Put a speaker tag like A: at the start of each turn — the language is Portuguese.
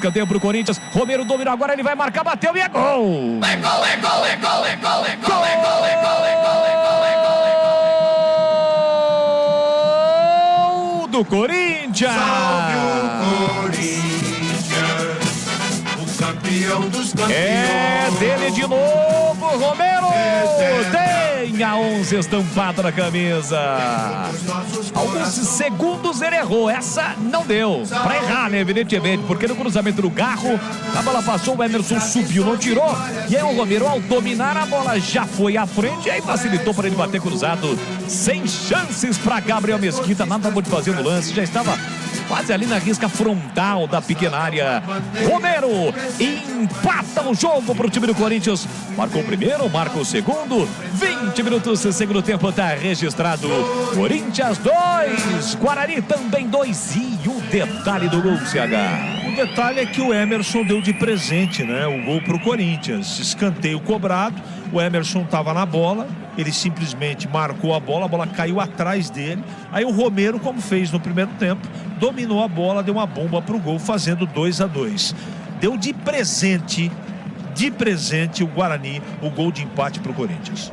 A: escanteio pro Corinthians. Romero dominou agora, ele vai marcar, bateu e é gol!
B: É gol, é gol, é gol, é gol, é gol, é gol, é gol, é gol, é gol, é gol, é
A: gol do Corinthians!
C: Salve o Corinthians, o campeão dos campeões.
A: É dele de novo, Romero! Tem a 11 estampada na camisa. Alguns segundos ele errou, essa não deu. Pra errar, né, evidentemente, porque no cruzamento do Garro, a bola passou, o Emerson subiu, não tirou. E aí o Romero, ao dominar a bola, já foi à frente. E aí facilitou para ele bater cruzado. Sem chances para Gabriel Mesquita, nada bom de fazer no lance, já estava quase ali na risca frontal da pequena área. Romero empata o jogo para o time do Corinthians. Marcou o primeiro, marcou o segundo. 20 minutos, segundo tempo, está registrado. Corinthians 2, Guarani também 2. E o detalhe do gol, CH.
D: O detalhe é que o Emerson deu de presente, né, o gol para o Corinthians. Escanteio cobrado, o Emerson estava na bola, ele simplesmente marcou a bola caiu atrás dele. Aí o Romero, como fez no primeiro tempo, dominou a bola, deu uma bomba para o gol, fazendo 2-2. Deu de presente o Guarani, o gol de empate para o Corinthians.